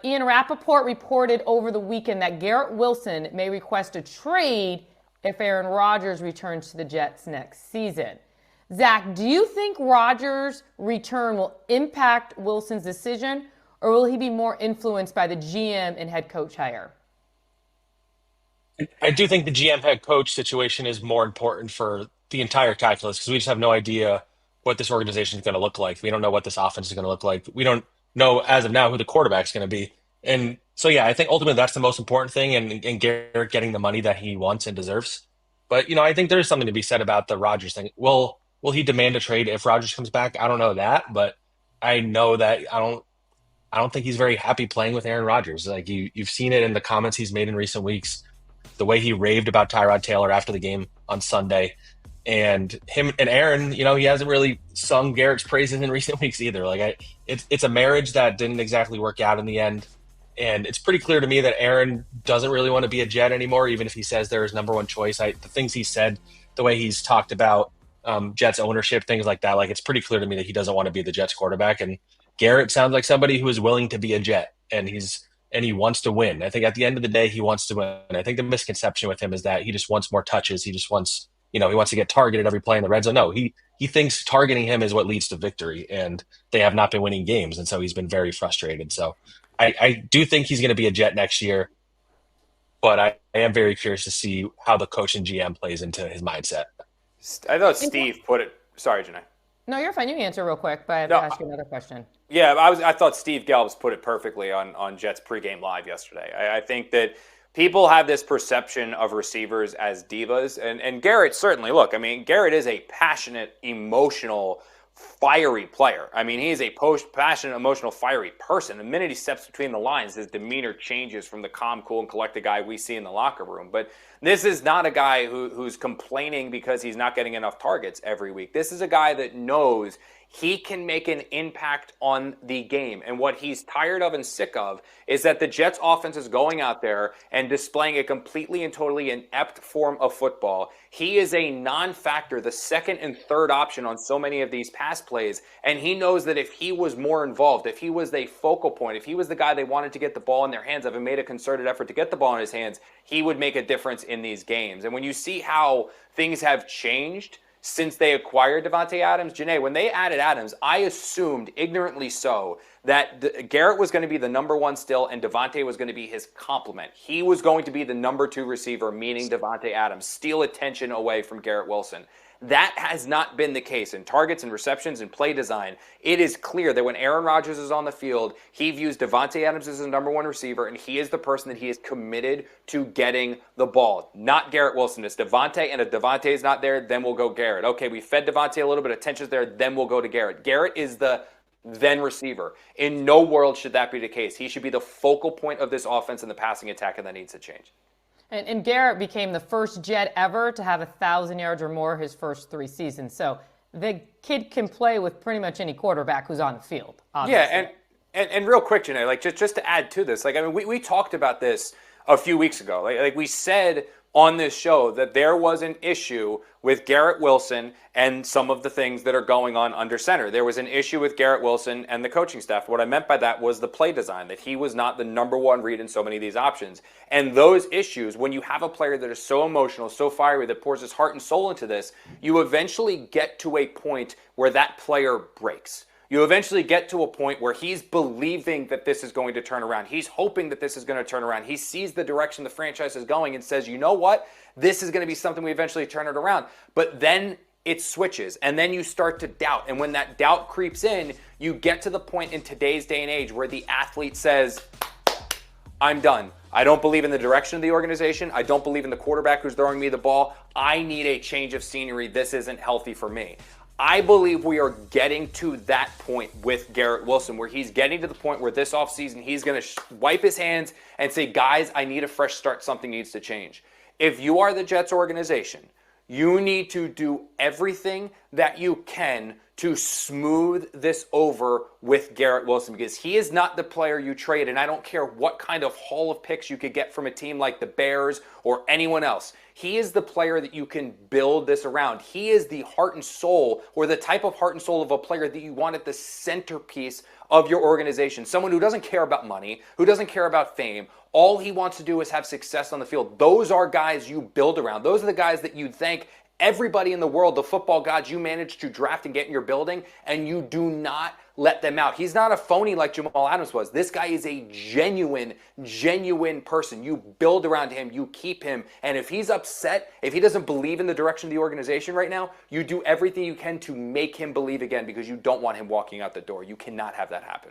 But Ian Rappaport reported over the weekend that Garrett Wilson may request a trade if Aaron Rodgers returns to the Jets next season. Zach, do you think Rodgers' return will impact Wilson's decision, or will he be more influenced by the GM and head coach hire? I do think the GM head coach situation is more important for the entire calculus because we just have no idea what this organization is going to look like. We don't know what this offense is going to look like. We don't know as of now who the quarterback's going to be. And so, yeah, I think ultimately that's the most important thing and Garrett getting the money that he wants and deserves. But, I think there's something to be said about the Rodgers thing. Will he demand a trade if Rodgers comes back? I don't know that, but I know that I don't think he's very happy playing with Aaron Rodgers. Like you've seen it in the comments he's made in recent weeks, the way he raved about Tyrod Taylor after the game on Sunday. And him and Aaron, he hasn't really sung Garrett's praises in recent weeks either. It's a marriage that didn't exactly work out in the end. And it's pretty clear to me that Aaron doesn't really want to be a Jet anymore, even if he says they're his number one choice. The things he said, the way he's talked about Jets ownership, things like that, it's pretty clear to me that he doesn't want to be the Jets quarterback. And Garrett sounds like somebody who is willing to be a Jet, and he wants to win. I think at the end of the day, he wants to win. I think the misconception with him is that he just wants more touches. He just wants, he wants to get targeted every play in the red zone. No, he thinks targeting him is what leads to victory, and they have not been winning games, and so he's been very frustrated. So I do think he's going to be a Jet next year, but I am very curious to see how the coach and GM plays into his mindset. I thought Steve put it. Sorry, Jeane. No, you're fine. You can answer real quick, but I have to ask you another question. Yeah, I thought Steve Gallups put it perfectly on Jets pregame live yesterday. I think that people have this perception of receivers as divas, and Garrett certainly. Look, I mean, Garrett is a passionate, emotional, fiery player. I mean, he is a passionate, emotional, fiery person. The minute he steps between the lines, his demeanor changes from the calm, cool, and collected guy we see in the locker room. But this is not a guy who's complaining because he's not getting enough targets every week. This is a guy that knows he can make an impact on the game. And what he's tired of and sick of is that the Jets offense is going out there and displaying a completely and totally inept form of football. He is a non-factor, the second and third option on so many of these pass plays. And he knows that if he was more involved, if he was the focal point, if he was the guy they wanted to get the ball in their hands of and made a concerted effort to get the ball in his hands, he would make a difference in these games. And when you see how things have changed since they acquired Devonte Adams, Jeane, when they added Adams, I assumed, ignorantly so, that Garrett was going to be the number one still and Devonte was going to be his complement. He was going to be the number two receiver, meaning Devonte Adams, steal attention away from Garrett Wilson. That has not been the case in targets and receptions and play design. It is clear that when Aaron Rodgers is on the field, he views Devonte Adams as his number one receiver, and he is the person that he is committed to getting the ball. Not Garrett Wilson. It's Devonte, and if Devonte is not there, then we'll go Garrett. Okay, we fed Devonte a little bit of attention there, then we'll go to Garrett. Garrett is the then receiver. In no world should that be the case. He should be the focal point of this offense in the passing attack, and that needs to change. And Garrett became the first Jet ever to have 1,000 yards or more his first 3 seasons. So the kid can play with pretty much any quarterback who's on the field, obviously. Yeah, and real quick, Jeane, just to add to this, we talked about this a few weeks ago. Like we said on this show that there was an issue with Garrett Wilson and some of the things that are going on under center. There was an issue with Garrett Wilson and the coaching staff. What I meant by that was the play design, that he was not the number one read in so many of these options. And those issues, when you have a player that is so emotional, so fiery, that pours his heart and soul into this, you eventually get to a point where that player breaks. You eventually get to a point where he's believing that this is going to turn around. He's hoping that this is going to turn around. He sees the direction the franchise is going and says, you know what? This is going to be something we eventually turn it around. But then it switches, and then you start to doubt. And when that doubt creeps in, you get to the point in today's day and age where the athlete says, I'm done. I don't believe in the direction of the organization. I don't believe in the quarterback who's throwing me the ball. I need a change of scenery. This isn't healthy for me. I believe we are getting to that point with Garrett Wilson, where he's getting to the point where this offseason he's going to wipe his hands and say, guys, I need a fresh start. Something needs to change. If you are the Jets organization, you need to do everything that you can to smooth this over with Garrett Wilson, because he is not the player you trade, and I don't care what kind of haul of picks you could get from a team like the Bears or anyone else. He is the player that you can build this around. He is the heart and soul, or the type of heart and soul of a player that you want at the centerpiece of your organization. Someone who doesn't care about money, who doesn't care about fame. All he wants to do is have success on the field. Those are guys you build around. Those are the guys that you'd thank everybody in the world, the football gods you managed to draft and get in your building, and you do not let them out. He's not a phony like Jamal Adams was. This guy is a genuine person. You build around him, you keep him, and if he's upset, if he doesn't believe in the direction of the organization right now, you do everything you can to make him believe again, because you don't want him walking out the door. You cannot have that happen.